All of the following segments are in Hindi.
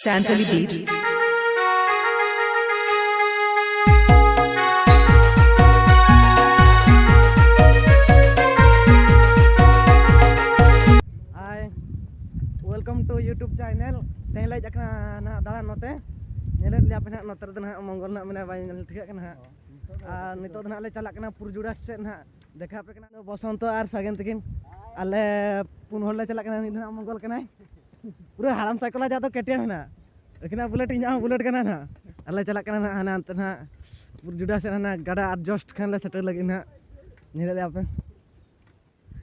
Santali Beat. Hi, welcome to YouTube channel. Teh lai jakna na dalan note. Nyelek liap na noter dana monggol na mena bayi nyel tiga kana. Nito dana le chalak kana Purjuda set na. Dekha pe kana Bosonto ar Sagen tikin. Ale pun hol le chalak kana ni dana monggol kana. Pura haram cycle aja to KTM na. Ekna bullet inya bullet kana na. Ale chalak kana na hana antna Purjuda set na gada adjust kan le settle lagi na. Nyelek liap pe.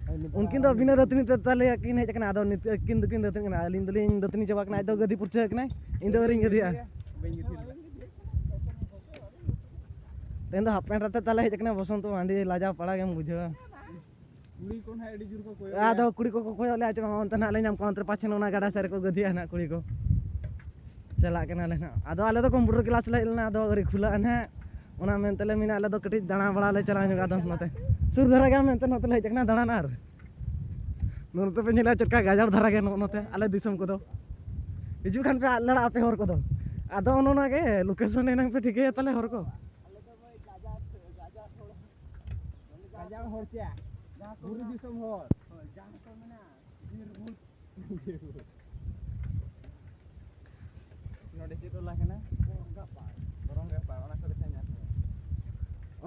उनकिन तो बिना दतनी ताले किन हेज कना आदो किन दुकिन दतनी कना अलिन दलिन दतनी जवा कना आदो गदी पुरचे कना इन दो रिंग गदिया तेन दो हाफ पैंट रते ताले हेज कना बसंत मांडी लाजा पड़ा गेम बुझा कुड़ी कोन है एडी जुर को कोय आदो कुड़ी को कोय ले आचे मा तन आले नाम काउंटर पाछे नोना गाडा सर को गदिया ना कुड़ी को चला कना ले ना आदो आले तो कंप्यूटर क्लास ले ना आदो गरी खुला ना ओना मेनतले मिना आले दो कटी दाना बड़ा ले चला जोगा दो नते सुर धरा गया मेनते नते ले जकना दाना नार नोते पे नेला चटका गाजर धरा गया नते आले दिसम को दो हिजु खान पे लड़ा पे हर को दो आदो ओनोना के लोकेशन एनंग पे ठीक है तले हर को गाजा हरचा बुरु दिसम हर जान को मेना बिर मुत नोडे चेतो लाकेना कोरंगा पा ओना को देखाnya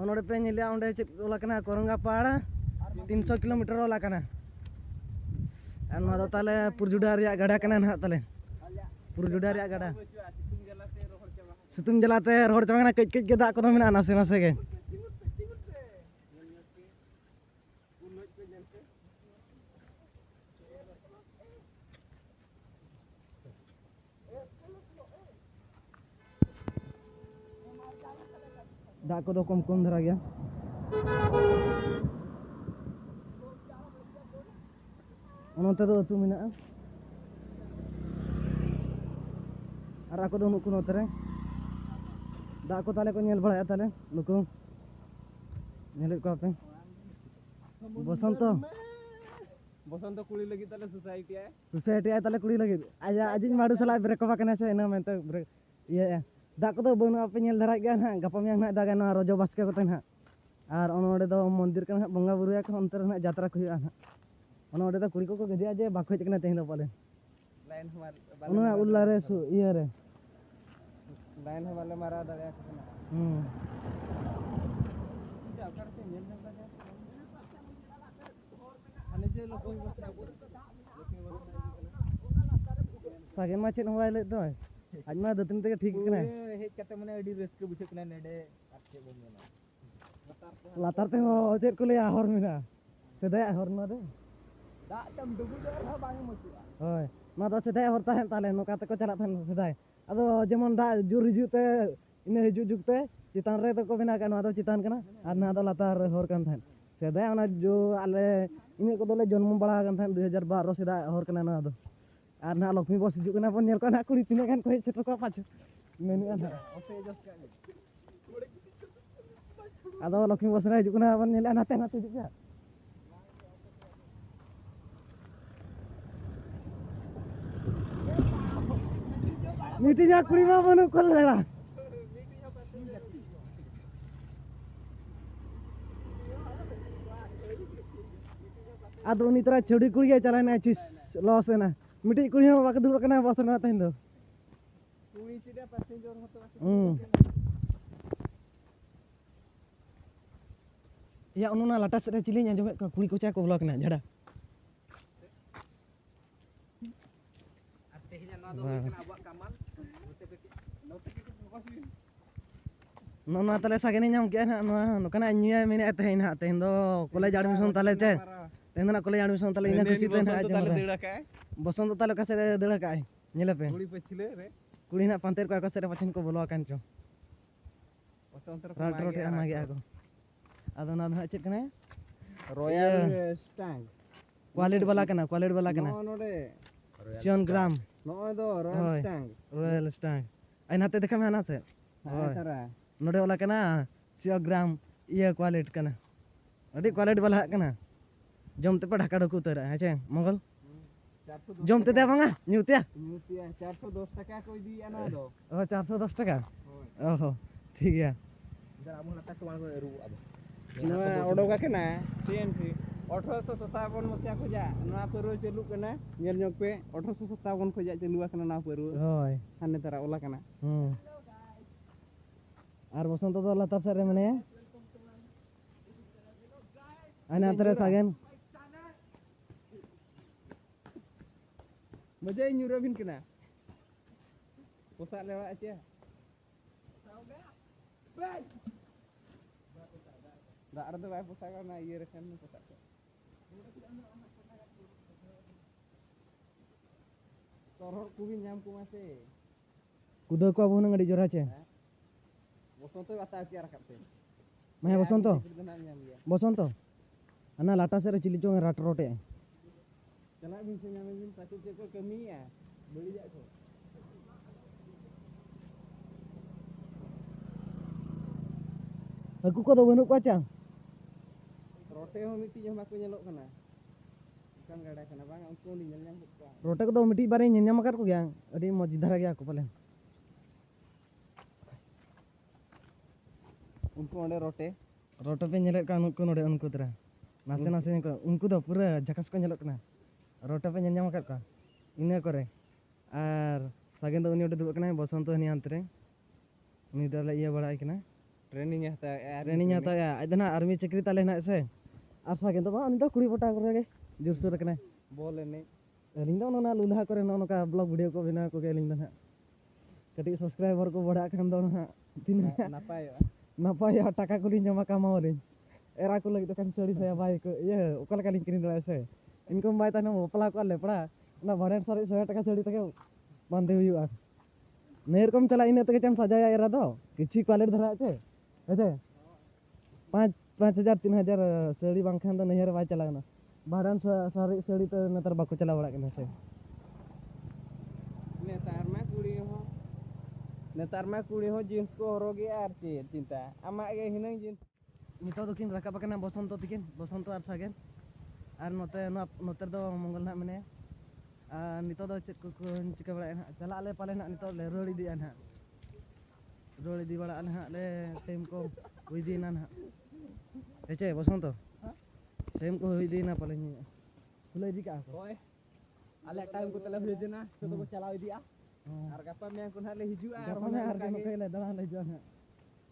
ओनोडे पे नेला ओंडे चेत ओला कना कोरंगा पाड़ 300 किलोमीटर ओला कना और नोदो ताले पुरजुडा रिया गाडा कना ना ताले पुरजुडा रिया गाडा सितुंग जलाते रोड चबा कच कच के दाग को मेना नासे नासे के दाग को कम कम धरा गया ओनते दो अतु मेना और आको दो नुकु नोते रे दाग को ताले को नेल बड़ाया ताले नुकु नेल को पे बसंत बसंत कुड़ी लगी ताले सोसाइटी आय ताले कुड़ी लगी आजा आजिन माडू सला ब्रेक को कने से एना मेनते ब्रेक ये दाग को दो बनु पे नेल धरा गया ना गपा में ना दागा ना रजो बास्के को ना और ओनोडे दो मंदिर का बंगा बुरुया को अंतर ना यात्रा को हुआ ना ओनोडे दो कुड़ी को गदिया जे बाखो चकना तेन दो पाले लाइन हमार ओना उल्ला रे सु ये रे लाइन वाले मारा दरिया कना जाकर से नेल नेल का अने जे लोग सागे मा चेन होय ले दो आज मा दतन ते ठीक कना हेज कते मने एडी रस्के बुझे कना नेडे आछे बो मेना लातार ते हो चेत को ले हर मेना सेदाय हर न दे दा तम डुबु दर हा बांग मचुआ होय मा दो सेदाय हर ताहेन ताले नोका ते को चला थान सेदाय अदो जेमन दा जुर हिजु ते इन हिजु जुगते चितान रे तो को बिना का ना दो चितान कना और ना दो लातार हर कान थान सेदाय ओना जो आले इन को दोले जन्म बड़ा कान थान 2012 सेदाय हर कना ना दो और ना लक्ष्मी बस हिजु कना पन नेल को ना कुड़ी तिने कान को सेटर को पाछ मेनु ना ओसे जस का आदो लक्ष्मी बस रे हिजु कना पन नेल नाते नाते हिजु मीठी जा कुड़ी मा बनु कोल लेला आदो उनी तरह छोड़ी कुड़ी चला ना चिस लॉस है ना मीठी कुड़ी मा बाक दुब कना बस ना तहिन दो कुड़ी चिडा पैसेंजर होतो या उनुना लाटा से चिली अंजमे कुड़ी को चा को ब्लॉक ना झड़ा आते हिजा ना दो कना अबा कमाल नोना तले सागेनी नाम के ना नोकना न्यूया मेने तहेन ना तहेन दो कॉलेज एडमिशन तले चे तहेन ना कॉलेज एडमिशन तले इना खुशी तहेन आज देड़ा का बसंत तले का से देड़ा का नेले पे कुड़ी पछिले रे कुड़ी ना पंतेर को से पछन को बोलो कान चो बसंत राट रोटे आमा गया को आदो ना ना चेक कने रॉयल स्टैंग क्वालिटी वाला कना नोडे चियन ग्राम नो दो रॉयल स्टैंग आई नाते देखा में नाते तारा नोडे वाला कना 100 ग्राम ये क्वालिटी कना अडी क्वालिटी वाला कना जमते पे ढाका ढुकू उतर है मंगल 410 jom tete banga nyut ya Nyut ya 410 টাকা কই দি ana do. oh 410 টাকা Hoi. oh ঠিক আছে Jar abu latas tuan ko eru abu. Noa odoga kena CNC 1857 मसिया खोजा नोआ पेरो चालू कना नेल nyok पे 1857 खोजा चालू akana ना पेरो hoi हाने तारा ओला कना আর বসন্ত তো লাতার সারে মানে আনা তরে সাগেন मजा nyurabin kena posak lewat aja Dak ada bae posak kana ieu rekan posak. Toror kuwi nyam ku masih. কুদো কো বহু নঙ্গি জোরা আছে Bosonto ata tiar kapte. মানে বসন্ত Kena nyam ya. বসন্ত আনা লাটা সারে চিলি চং রাট রোটে Kena bisa nyamin pasti ceko kami ya. Beli jak ko. aku ko do banu ko chang Rote ho miti jam aku nyelok kana. Bukan gada kana bang unku ni nyel nyam ko. रोटे को तो मिट्टी बारे nyam akar ko gya adi moj dhara gya ko palen Unku onde rote. रोटे पे nyelek kan ko node unku tera nase nase ko unku do pura jakas ko nyelok kana रोटे पे nyam akar ka ina kore ar sagen do uni ode dubak kana Basanta ni antre uni dale iya barai kana Training ya ta. Training आता है इधर आर्मी चक्री ताले ना ऐसे और सागे तो बा उन तो कुड़ी पटा करे जोर सोर रखने Bol ini. लिंग दो ना लुल्हा करे ना उनका ब्लॉग वीडियो को बिना को के लिंग ना कटी सब्सक्राइबर को बढ़ा खान दो ना तीन Napa ya? नपाय टाका को लिंग जमा कमाओ रे एरा को लगी तो kan सड़ी saya बाय को ये ओकल का लिंक किन ऐसे इनकम बाय तना ओपला को ले पड़ा ना भाड़े सड़ी 100 টাকা सड़ी तक बांधे हुआ नेर कम चला इन तक चम सजाया एरा दो किछि क्वालिटी धरा আছে ऐसे 5,000 3,000 सड़ी बांखान तो नहर बाय चला ना भाड़ान सारी सड़ी तो नतर बाको चला बड़ा कना से Netar mah kuri ho. Netar mah kuri ho jeans ko horoge ar cinta. Ama ge hinang jeans. नितो दकिन राका बकना बसंत तिकिन बसंत आर सागेन आर नोते नोते दो मंगल ना मने आ नितो दो चेक को चिका बड़ा ना चला ले पाले ना नितो ले रोड़ी दिया ना रोड़ी दी बड़ा ना ले टाइम को हुई दी ना ना एचे बसंत टाइम को हुई दी ना पाले नि खुले दी का को Oi. Ale time ko tala huje na, to ko chalaw idi ah. Ar gapa me kun hale hiju ah. गपा में आर के कइले दला ले जो ना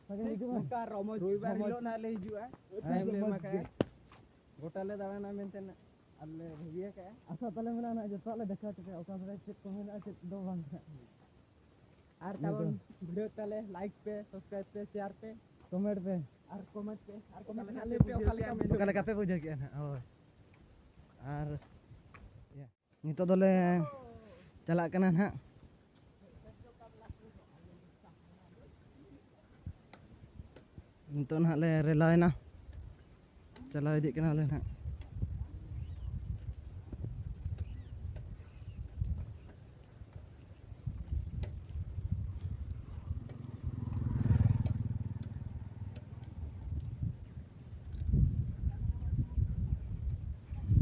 सागेन हिजु मा Ka romo roi bar hilo na hale hiju ah. Time le makai. Gota le dawa na menten alle bhiya ka. आशा तले मिला ना जो तले देखा के ओका बड़े चेक को मिला चेक दो बांग Ar tabon video tale like pe, subscribe pe, share pe, comment पे ar comment pe, ar comment hale pe okale ka suka le kape buja ke na oh ar ya nito dole chalak kana na nito na le relay na chala idik kana le na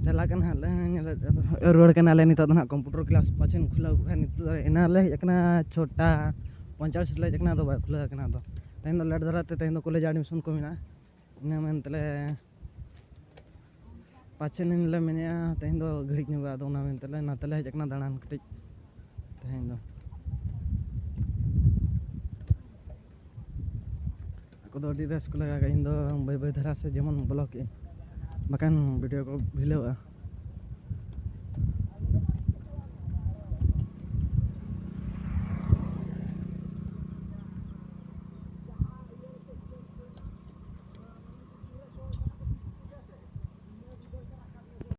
चलाकन हाले रोड के नाले नितो ना कंप्यूटर क्लास पाछन खुला खान नितो एनाले एकना छोटा 50 ले एकना दो बाय खुला एकना दो तैन दो लेट धराते तैन दो कॉलेज एडमिशन को मिना इना मन तले पाछन ले मिनिया तैन दो घड़ी नुगा दो ना मन तले ना तले एकना दाणान कटि तैन दो ako do di res ko laga इन दो बाय बाय धरा से जेमन ब्लॉग के बकान वीडियो को भिलेवा